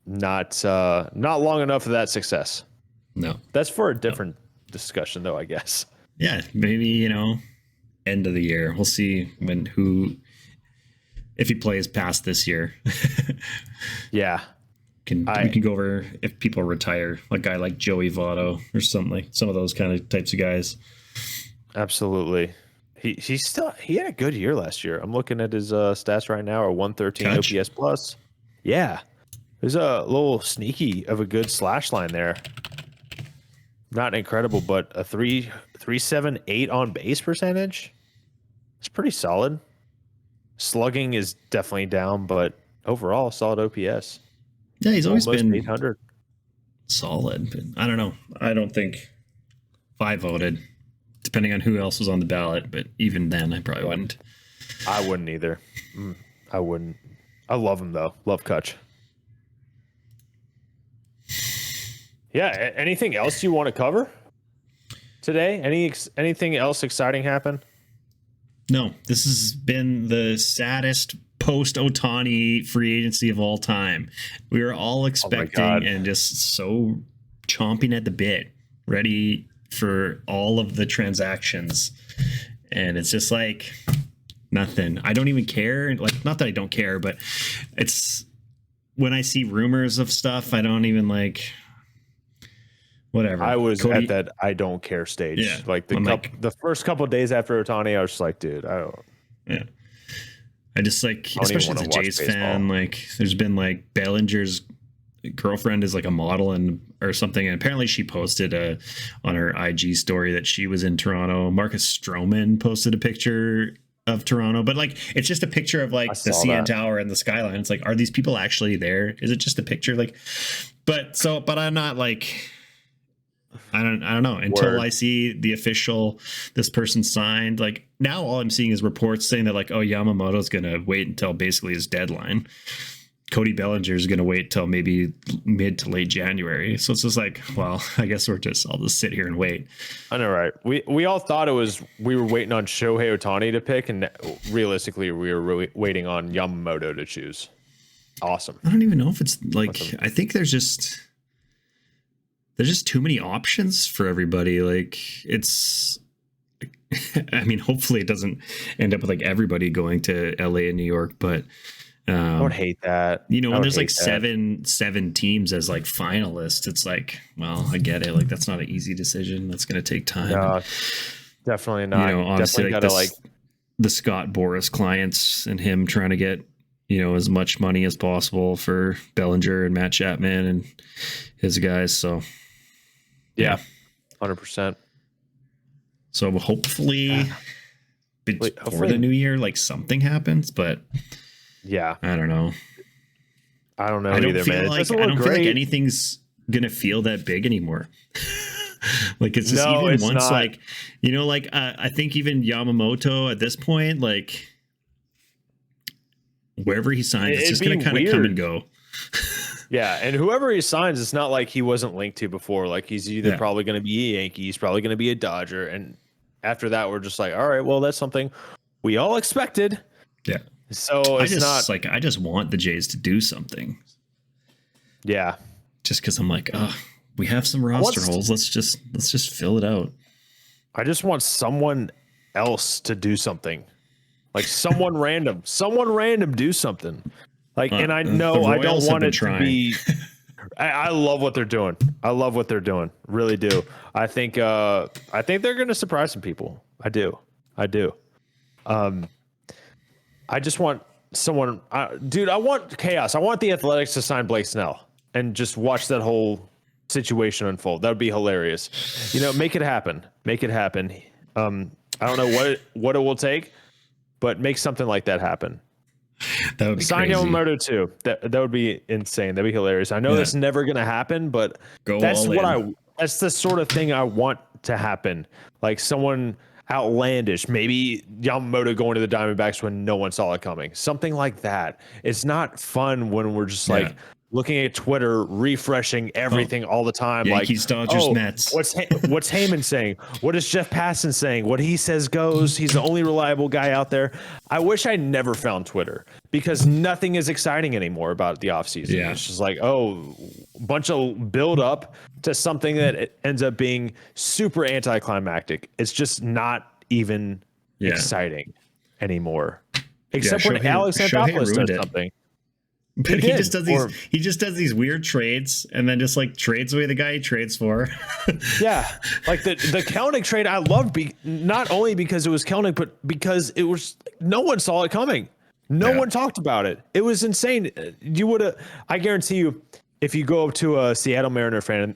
not long enough for that success.
No.
That's for a different discussion, though, I guess.
Yeah, maybe, end of the year. We'll see if he plays past this year.
Yeah.
We can go over if people retire, a guy like Joey Votto or something, some of those kind of types of guys.
Absolutely. He had a good year last year. I'm looking at his stats right now, a 113 OPS plus. Yeah. There's a little sneaky of a good slash line there. Not incredible, but a 3.78 on base percentage. It's pretty solid. Slugging is definitely down, but overall solid OPS.
Yeah, he's always been
800.
Solid, but I don't know. I don't think if I voted, depending on who else was on the ballot, but even then I probably wouldn't.
I wouldn't either. I wouldn't. I love him though. Love Kutch. Yeah. Anything else you want to cover today? Anything else exciting happen?
No, this has been the saddest post Ohtani free agency of all time. We were all expecting and just so chomping at the bit, ready for all of the transactions. And it's just like nothing. I don't even care. Like, not that I don't care, but it's when I see rumors of stuff, I don't even like whatever.
I was at that I don't care stage.
Yeah,
like the first couple of days after Ohtani, I was just like, dude, I don't.
Yeah. I just like, especially as a Jays fan, like there's been like Bellinger's girlfriend is like a model or something. And apparently she posted on her IG story that she was in Toronto. Marcus Stroman posted a picture of Toronto, but like, it's just a picture of like the CN Tower and the skyline. It's like, are these people actually there? Is it just a picture? Like, but I'm not like, I don't know until I see the official, this person signed. Like now all I'm seeing is reports saying that like, oh, Yamamoto's going to wait until basically his deadline. Cody Bellinger is going to wait till maybe mid to late January. So it's just like, well, I guess I'll just sit here and wait.
I know, right? We all thought we were waiting on Shohei Ohtani to pick, and realistically we were waiting on Yamamoto to choose. Awesome.
I don't even know if it's like, I think there's just too many options for everybody. Like it's, I mean, hopefully it doesn't end up with like everybody going to LA and New York, but
I would hate that.
When there's like seven teams as like finalists, it's like, well, I get it. Like that's not an easy decision. That's going to take time.
No, definitely not.
Obviously
definitely
like the Scott Boras clients and him trying to get, as much money as possible for Bellinger and Matt Chapman and his guys. So
yeah, 100%.
So hopefully before the new year, like something happens, but
yeah,
I don't know.
I don't know either, man.
I don't feel like anything's gonna feel that big anymore. Like it's just once not. I think even Yamamoto at this point, like wherever he signs, it's just gonna kind of come and go.
Yeah, and whoever he signs, it's not like he wasn't linked to before. Like he's either probably going to be a Yankee, he's probably going to be a Dodger, and after that, we're just like, all right, well, that's something we all expected.
Yeah.
So it's not
like I just want the Jays to do something.
Yeah.
Just because I'm like, oh, we have some roster holes. Let's just fill it out.
I just want someone else to do something. Like someone random do something. Like, and I know I don't want it to be. I love what they're doing. I love what they're doing. Really do. I think they're going to surprise some people. I do. I just want someone, dude. I want chaos. I want the Athletics to sign Blake Snell and just watch that whole situation unfold. That would be hilarious. You know, make it happen. Make it happen. I don't know what it will take, but make something like that happen.
That would be
sign
crazy.
Yamamoto too. That would be insane. That'd be hilarious. I know that's never gonna happen, but that's the sort of thing I want to happen. Like someone outlandish, maybe Yamamoto going to the Diamondbacks when no one saw it coming. Something like that. It's not fun when we're just like looking at Twitter, refreshing everything all the time.
Yankees,
like,
Dodgers, Mets.
What's Heyman saying? What is Jeff Passan saying? What he says goes. He's the only reliable guy out there. I wish I never found Twitter because nothing is exciting anymore about the offseason. Yeah. It's just like, a bunch of build up to something that it ends up being super anticlimactic. It's just not even exciting anymore. Except when Alex Anthopoulos does something.
But he just does these weird trades and then just like trades away the guy he trades for.
Yeah. Like the Kelnick trade I loved not only because it was Kelnick, but because it was no one saw it coming. No one talked about it. It was insane. I guarantee you, if you go up to a Seattle Mariner fan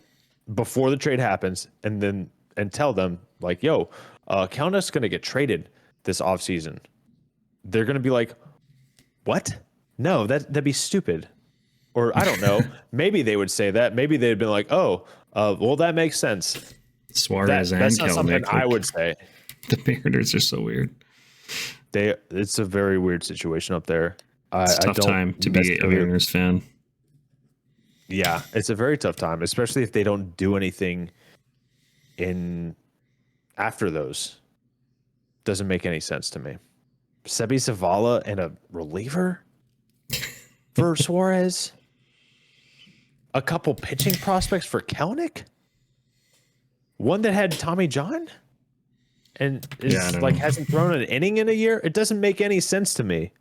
before the trade happens and tell them like, yo, Kelnick's gonna get traded this offseason, they're gonna be like, what? No, that'd be stupid. Or I don't know. Maybe they would say that. Maybe they'd been like, well, that makes sense.
Suarez and
that's not
Kelnick,
something I would say.
The Mariners are so weird.
It's a very weird situation up there.
It's a tough time to be a Mariners fan.
Yeah, it's a very tough time, especially if they don't do anything after those. Doesn't make any sense to me. Sebi Zavala and a reliever for Suarez. A couple pitching prospects for Kelnick. One that had Tommy John and hasn't thrown an inning in a year. It doesn't make any sense to me.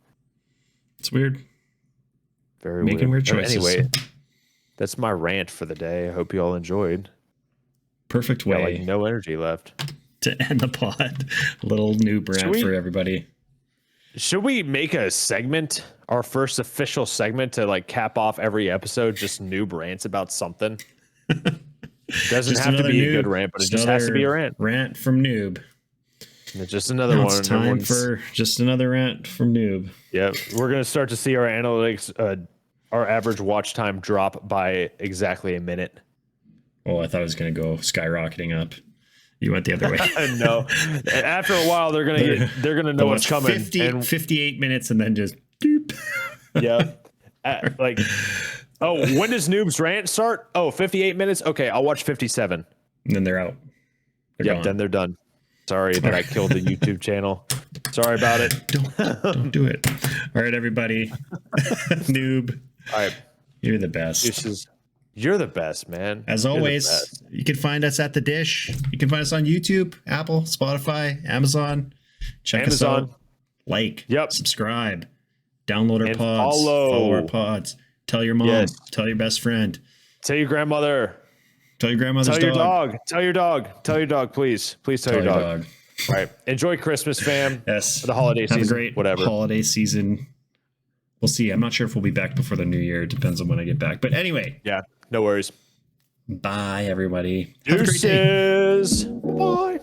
It's weird.
Very
Making weird choices.
Anyway, that's my rant for the day. I hope you all enjoyed.
Perfect way.
Like no energy left
to end the pod. A little new rant for everybody.
Should we make a segment, our first official segment to like cap off every episode, just noob rants about something? Doesn't have to be a good rant, but it just has to be a rant.
Rant from Noob.
It's just another one.
It's time for just another rant from Noob.
Yeah, we're going to start to see our analytics, our average watch time drop by exactly a minute.
Oh, I thought it was going to go skyrocketing up. You went the other way.
No. After a while, they're gonna know what's coming.
58 minutes and then just doop.
Yeah. When does Noob's rant start? 58 minutes. Okay, I'll watch 57.
And then they're out.
Then they're done. Sorry that I killed the YouTube channel. Sorry about it.
Don't do it. All right, everybody. Noob.
All right.
You're the best.
You're the best, man.
As always, you can find us at The Dish. You can find us on YouTube, Apple, Spotify, Amazon. Check us out. Like, subscribe, download our pods, follow our pods. Tell your mom, tell your best friend.
Tell your grandmother.
Tell your grandmother's dog.
Tell your dog. Tell your dog, please. Please tell your dog. All right. Enjoy Christmas, fam.
Yes.
The holiday season.
Have a great holiday season. We'll see. I'm not sure if we'll be back before the new year. It depends on when I get back. But anyway.
Yeah. No worries.
Bye, everybody.
Have a great day. Bye.